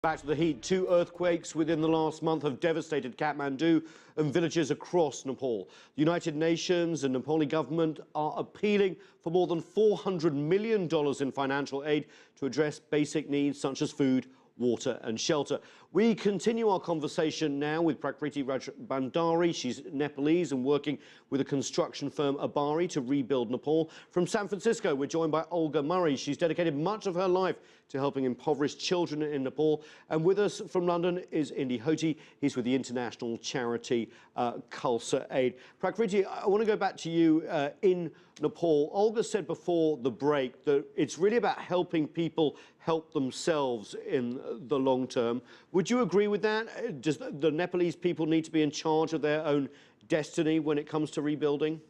Back to the heat. 2 earthquakes within the last month have devastated Kathmandu and villages across Nepal. The United Nations and Nepali government are appealing for more than $400 million in financial aid to address basic needs such as food, water and shelter. We continue our conversation now with Prakriti Bhandari. She's Nepalese and working with a construction firm Abari to rebuild Nepal. From San Francisco, we're joined by Olga Murray. She's dedicated much of her life to helping impoverished children in Nepal. And with us from London is Indy Hoti. He's with the international charity Khalsa Aid. Prakriti, I want to go back to you in Nepal. Olga said before the break that it's really about helping people help themselves in the long term. Would you agree with that? Does the Nepalese people need to be in charge of their own destiny when it comes to rebuilding?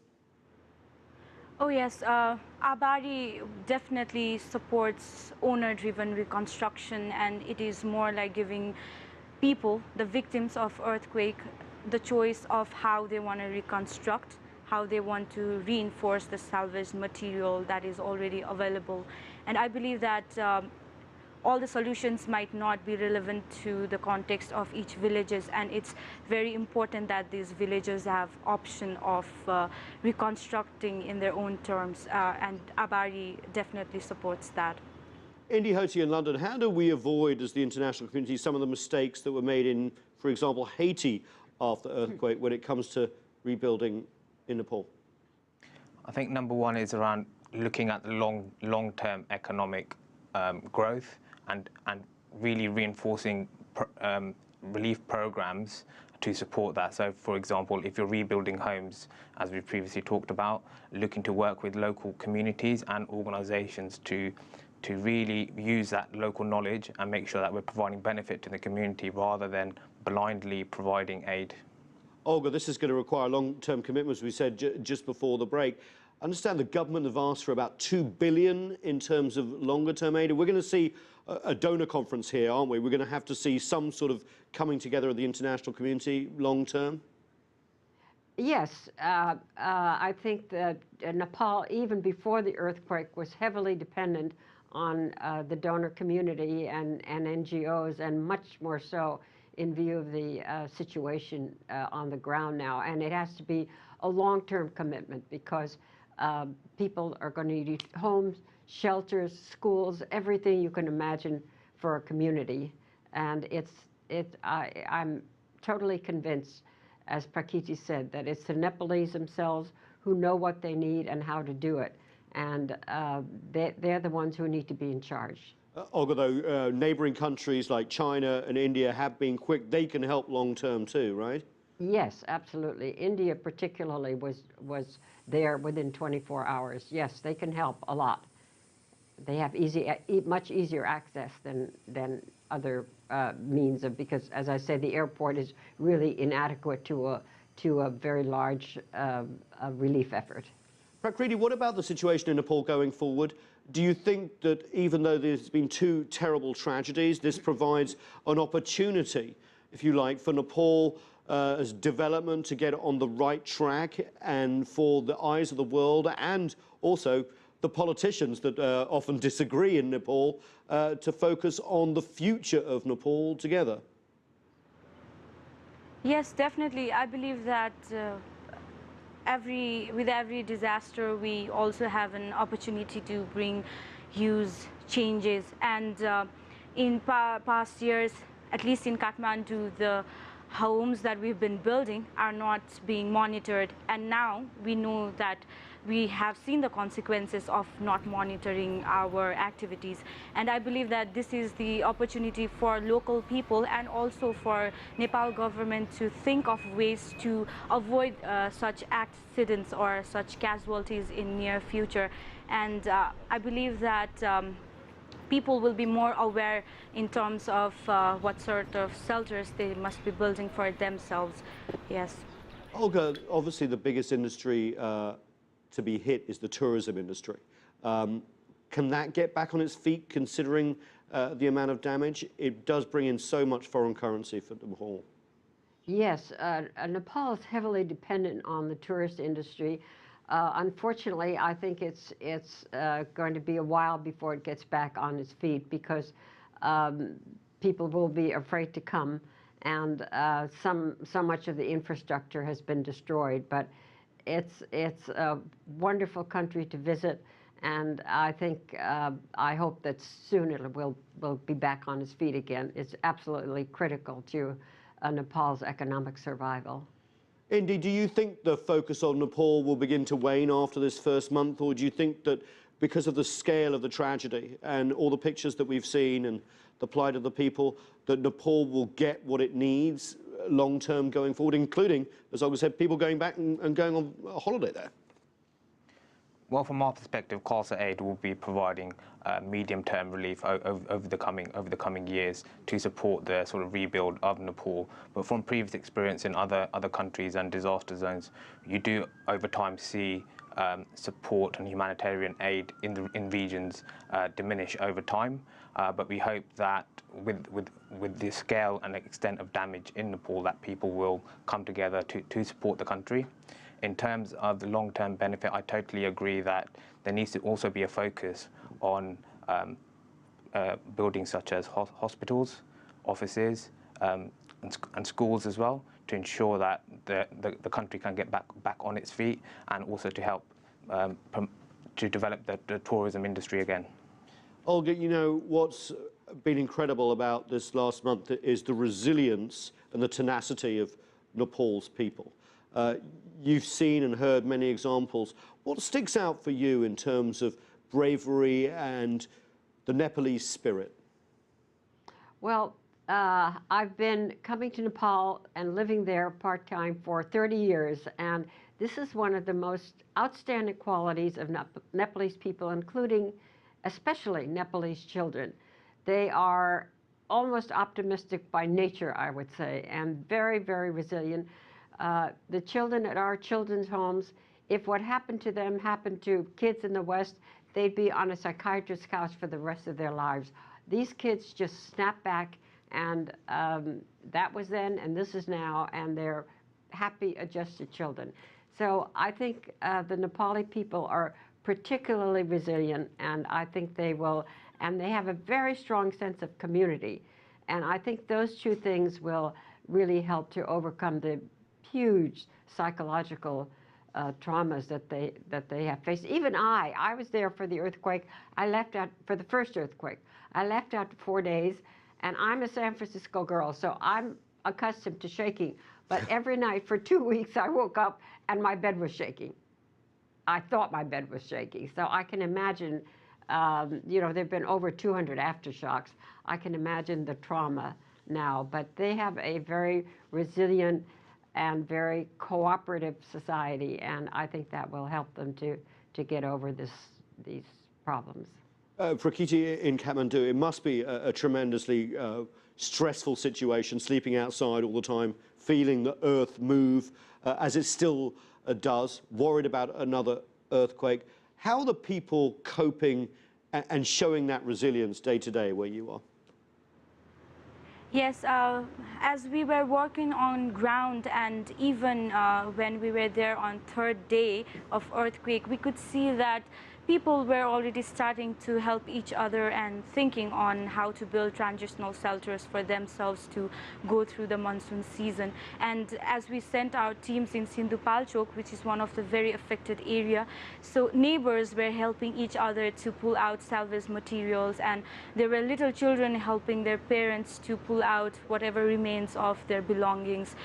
Oh yes, Abari definitely supports owner-driven reconstruction, and it is more like giving people, the victims of earthquake, the choice of how they want to reconstruct, how they want to reinforce the salvaged material that is already available. And I believe that all the solutions might not be relevant to the context of each villages, and it's very important that these villages have option of reconstructing in their own terms, and Abari definitely supports that. Indy Hoti in London, how do we avoid, as the international community, some of the mistakes that were made in, for example, Haiti after the earthquake when it comes to rebuilding in Nepal? I think number one is around looking at the long-term economic growth and really reinforcing relief programs to support that. So, for example, if you're rebuilding homes, as we previously talked about, looking to work with local communities and organisations to really use that local knowledge and make sure that we're providing benefit to the community rather than blindly providing aid. Olga, this is going to require long-term commitments, we said just before the break. I understand the government have asked for about $2 billion in terms of longer-term aid. We're going to see a donor conference here, aren't we? We're going to have to see some sort of coming together of the international community long-term. Yes, I think that Nepal, even before the earthquake, was heavily dependent on the donor community and NGOs, and much more so in view of the situation on the ground now. And it has to be a long-term commitment because people are going to need homes, shelters, schools, everything you can imagine for a community. And I'm totally convinced, as Prakriti said, that it's the Nepalese themselves who know what they need and how to do it. And they're the ones who need to be in charge. Olga, though, neighbouring countries like China and India have been quick. They can help long-term too, right? Yes, absolutely. India particularly was there within 24 hours. Yes, they can help a lot. They have much easier access than other means of, because, as I said, the airport is really inadequate to a very large relief effort. Prakriti, what about the situation in Nepal going forward? Do you think that even though there's been 2 terrible tragedies, this provides an opportunity, if you like, for Nepal as development to get on the right track, and for the eyes of the world and also the politicians that often disagree in Nepal to focus on the future of Nepal together? Yes, definitely. I believe that with every disaster, we also have an opportunity to bring huge changes. And in past years, at least in Kathmandu, the homes that we've been building are not being monitored. And now we know that we have seen the consequences of not monitoring our activities. And I believe that this is the opportunity for local people and also for Nepal government to think of ways to avoid such accidents or such casualties in near future. And I believe that people will be more aware in terms of what sort of shelters they must be building for themselves. Yes. Olga, obviously the biggest industry to be hit is the tourism industry. Can that get back on its feet considering the amount of damage? It does bring in so much foreign currency for Nepal. Yes, Nepal is heavily dependent on the tourist industry. Unfortunately, I think it's going to be a while before it gets back on its feet because people will be afraid to come, and so much of the infrastructure has been destroyed. But it's a wonderful country to visit, and I think I hope that soon it will be back on its feet again. It's absolutely critical to Nepal's economic survival. Indy, do you think the focus on Nepal will begin to wane after this first month, or do you think that because of the scale of the tragedy and all the pictures that we've seen and the plight of the people, that Nepal will get what it needs long-term going forward, including, as Olga said, people going back and going on a holiday there? Well, from our perspective, Khalsa Aid will be providing medium-term relief over the coming years to support the sort of rebuild of Nepal. But from previous experience in other countries and disaster zones, you do over time see support and humanitarian aid in regions diminish over time. But we hope that with the scale and extent of damage in Nepal, that people will come together to support the country. In terms of the long-term benefit, I totally agree that there needs to also be a focus on buildings such as hospitals, offices, and schools as well, to ensure that the country can get back on its feet, and also to help to develop the tourism industry again. Olga, you know, what's been incredible about this last month is the resilience and the tenacity of Nepal's people. You've seen and heard many examples. What sticks out for you in terms of bravery and the Nepalese spirit? Well, I've been coming to Nepal and living there part-time for 30 years, and this is one of the most outstanding qualities of Nepalese people, including especially Nepalese children. They are almost optimistic by nature, I would say, and very, very resilient. The children at our children's homes, if what happened to them happened to kids in the West, they'd be on a psychiatrist's couch for the rest of their lives. These kids just snap back, and that was then and this is now, and they're happy, adjusted children. So I think the Nepali people are particularly resilient, and I think they will, and they have a very strong sense of community. And I think those two things will really help to overcome the huge psychological traumas that they have faced. Even I was there for the earthquake. I left out for the first earthquake. I left after 4 days, and I'm a San Francisco girl, so I'm accustomed to shaking. But every night for 2 weeks, I woke up and my bed was shaking. I thought my bed was shaking. So I can imagine, you know, there've been over 200 aftershocks. I can imagine the trauma now, but they have a very resilient and very cooperative society, and I think that will help them to get over these problems. Prakiti, in Kathmandu, it must be a tremendously stressful situation, sleeping outside all the time, feeling the earth move as it still does, worried about another earthquake. How are the people coping and showing that resilience day to day where you are? Yes, as we were working on ground, and even when we were there on third day of earthquake, we could see that people were already starting to help each other and thinking on how to build transitional shelters for themselves to go through the monsoon season. And as we sent our teams in Sindhupalchok, which is one of the very affected area, so neighbors were helping each other to pull out salvage materials, and there were little children helping their parents to pull out whatever remains of their belongings.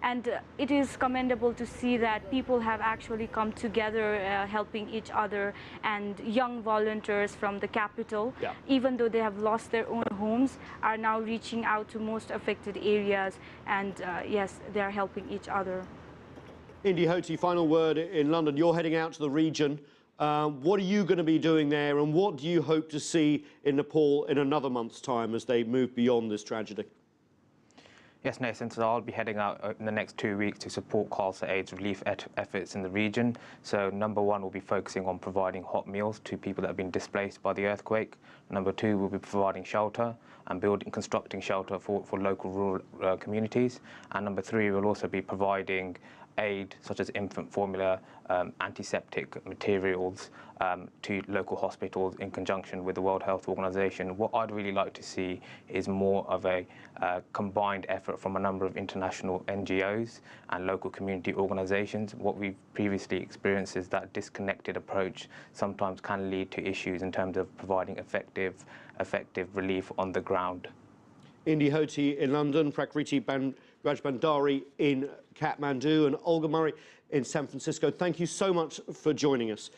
And it is commendable to see that people have actually come together helping each other, and young volunteers from the capital, even though they have lost their own homes, are now reaching out to most affected areas, and yes, they are helping each other. Indy Hoti, final word in London. You're heading out to the region. What are you going to be doing there, and what do you hope to see in Nepal in another month's time as they move beyond this tragedy? Yes, Nathan, so I'll be heading out in the next 2 weeks to support Khalsa Aid's relief efforts in the region. So number one, we'll be focusing on providing hot meals to people that have been displaced by the earthquake. Number two, we'll be providing shelter and constructing shelter for local rural communities. And number three, we'll also be providing aid, such as infant formula, antiseptic materials, to local hospitals in conjunction with the World Health Organization. What I'd really like to see is more of a combined effort from a number of international NGOs and local community organizations. What we've previously experienced is that disconnected approach sometimes can lead to issues in terms of providing effective relief on the ground. Indy Hoti in London, Prakriti Rajbandari in Kathmandu, and Olga Murray in San Francisco. Thank you so much for joining us.